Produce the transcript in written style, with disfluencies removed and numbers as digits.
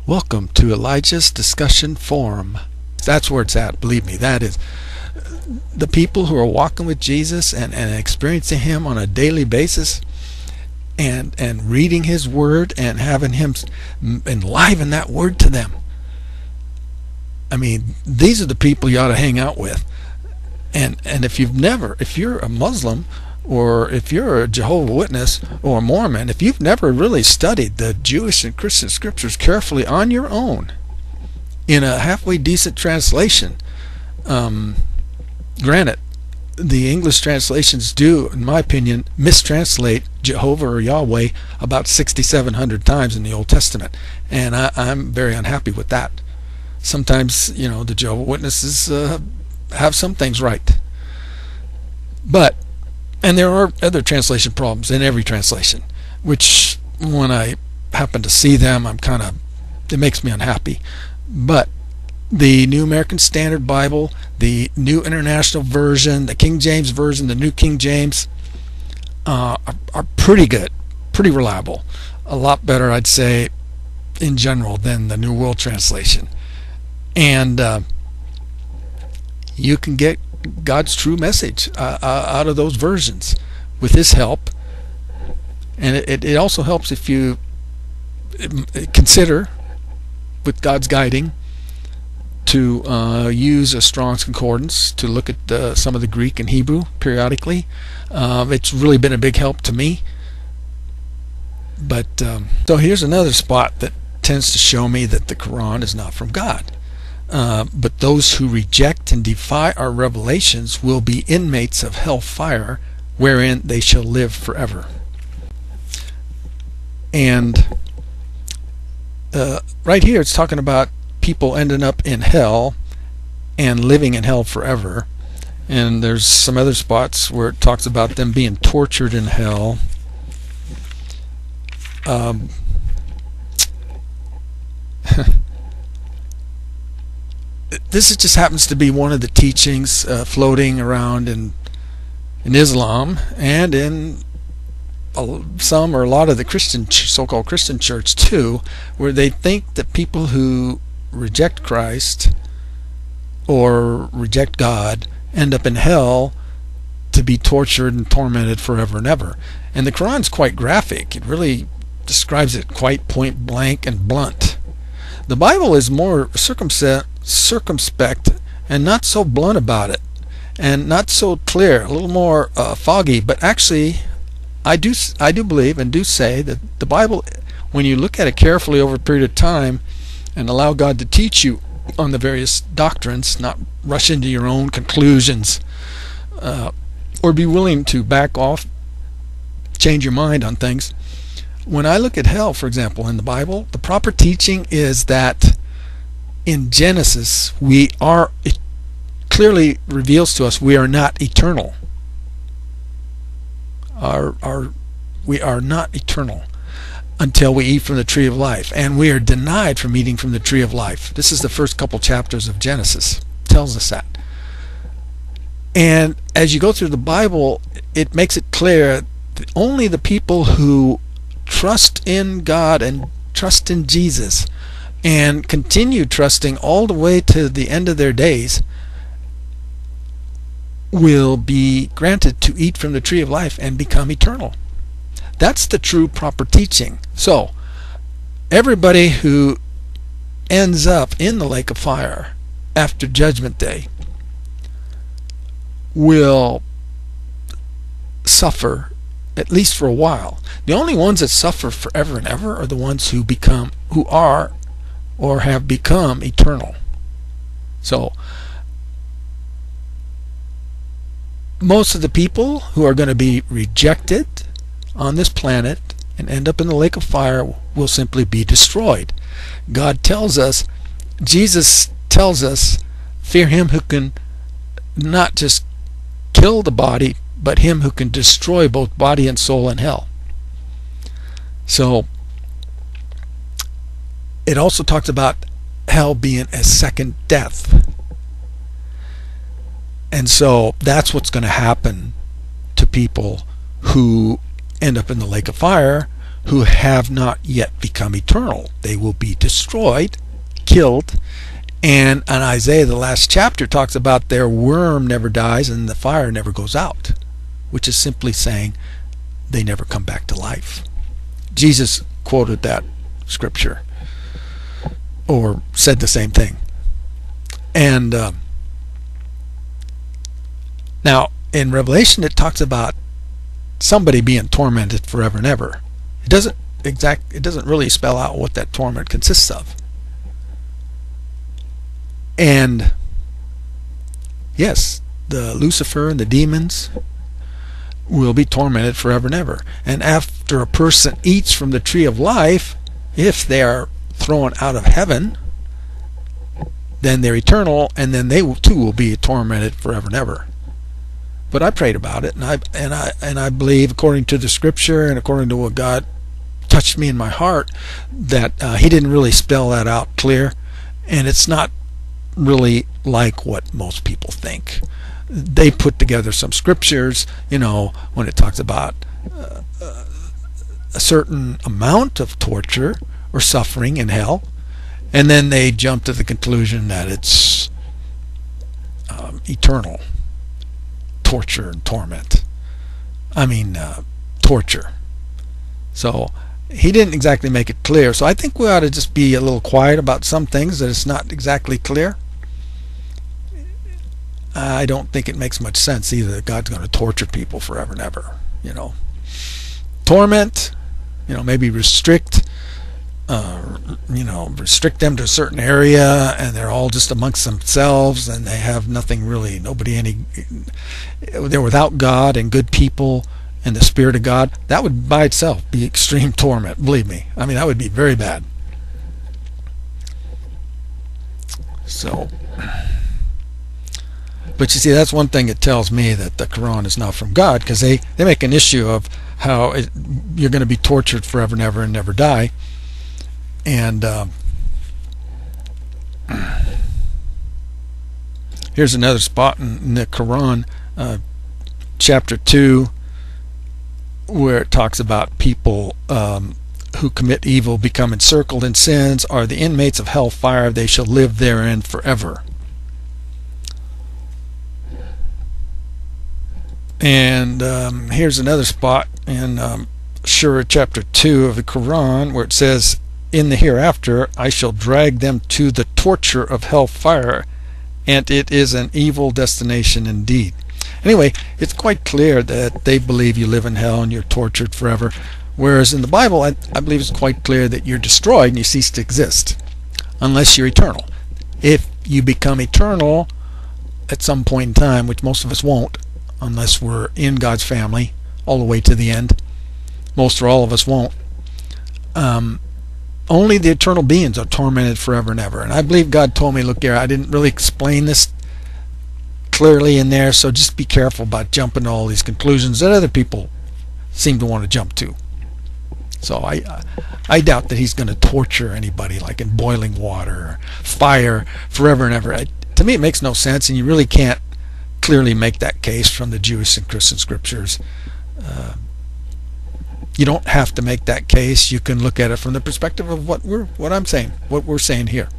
Welcome to Elijah's Discussion Forum. That's where it's at, believe me. That is the people who are walking with Jesus and experiencing Him on a daily basis and reading His Word and having Him enliven that Word to them. I mean, these are the people you ought to hang out with. And if you're a Muslim, or if you're a Jehovah's Witness or a Mormon, if you've never really studied the Jewish and Christian scriptures carefully on your own in a halfway decent translation, granted, the English translations do, in my opinion, mistranslate Jehovah or Yahweh about 6,700 times in the Old Testament, and I'm very unhappy with that. Sometimes, the Jehovah's Witnesses have some things right, and there are other translation problems in every translation, which when I happen to see them, it makes me unhappy. But the New American Standard Bible, the New International Version, the King James Version, the New King James are pretty good, pretty reliable. A lot better, I'd say, in general than the New World Translation. And you can get God's true message out of those versions with His help. And it also helps if you consider, with God's guiding, to use a Strong's Concordance to look at some of the Greek and Hebrew periodically. It's really been a big help to me. But so here's another spot that tends to show me that the Quran is not from God. But those who reject and defy our revelations will be inmates of hell fire, wherein they shall live forever. And right here it's talking about people ending up in hell and living in hell forever. And there's some other spots where it talks about them being tortured in hell. This just happens to be one of the teachings floating around in Islam and in some or a lot of the so-called Christian church too, where they think that people who reject Christ or reject God end up in hell to be tortured and tormented forever and ever. And the Quran's quite graphic. It really describes it quite point blank and blunt. The Bible is more circumspect and not so blunt about it, and not so clear, a little more foggy. But actually, I do believe and do say that the Bible, when you look at it carefully over a period of time and allow God to teach you on the various doctrines, not rush into your own conclusions, or be willing to back off, change your mind on things. When I look at hell, for example, in the Bible, the proper teaching is that in Genesis, it clearly reveals to us we are not eternal. We are not eternal until we eat from the tree of life, and we are denied from eating from the tree of life. This is the first couple chapters of Genesis. It tells us that. And as you go through the Bible, it makes it clear that only the people who trust in God and trust in Jesus and continue trusting all the way to the end of their days will be granted to eat from the tree of life and become eternal. That's the true proper teaching. So everybody who ends up in the lake of fire after Judgment Day will suffer, at least for a while. The only ones that suffer forever and ever are the ones who are or have become eternal. So most of the people who are going to be rejected on this planet and end up in the lake of fire will simply be destroyed. God tells us, Jesus tells us, fear Him who can not just kill the body, but Him who can destroy both body and soul in hell. So it also talks about hell being a second death. And so that's what's going to happen to people who end up in the lake of fire, who have not yet become eternal. They will be destroyed, killed, and in Isaiah, the last chapter, talks about their worm never dies and the fire never goes out, which is simply saying they never come back to life. Jesus quoted that scripture, or said the same thing. And now in Revelation it talks about somebody being tormented forever and ever. It doesn't really spell out what that torment consists of. And yes, the Lucifer and the demons will be tormented forever and ever. And after a person eats from the tree of life, if they are thrown out of heaven, then they're eternal, and then they too will be tormented forever and ever. But I prayed about it, and I believe, according to the scripture and according to what God touched me in my heart, that He didn't really spell that out clear, and it's not really like what most people think. They put together some scriptures, when it talks about a certain amount of torture or suffering in hell, and then they jump to the conclusion that it's eternal torture and torment. Torture. So He didn't exactly make it clear. So I think we ought to just be a little quiet about some things that it's not exactly clear. I don't think it makes much sense either that God's going to torture people forever and ever. Torment, maybe restrict them to a certain area, and they're all just amongst themselves, and they have nothing really, they're without God and good people and the Spirit of God. That would by itself be extreme torment, believe me. That would be very bad. So, but you see, that's one thing it tells me that the Quran is not from God, because they make an issue of how you're going to be tortured forever and ever and never die. And here's another spot in the Quran, chapter 2, where it talks about people who commit evil, become encircled in sins, are the inmates of hellfire. They shall live therein forever. And here's another spot in Surah chapter 2 of the Quran, where it says, in the hereafter I shall drag them to the torture of hellfire, and it is an evil destination indeed. Anyway, it's quite clear that they believe you live in hell and you're tortured forever, whereas in the Bible I believe it's quite clear that you're destroyed and you cease to exist unless you're eternal. If you become eternal at some point in time, which most of us won't unless we're in God's family all the way to the end, most or all of us won't, only the eternal beings are tormented forever and ever. And I believe God told me, look here, I didn't really explain this clearly in there, so just be careful about jumping to all these conclusions that other people seem to want to jump to. So I doubt that He's going to torture anybody like in boiling water or fire forever and ever. To me it makes no sense, and you really can't clearly make that case from the Jewish and Christian scriptures. You don't have to make that case. You can look at it from the perspective of what we're saying here.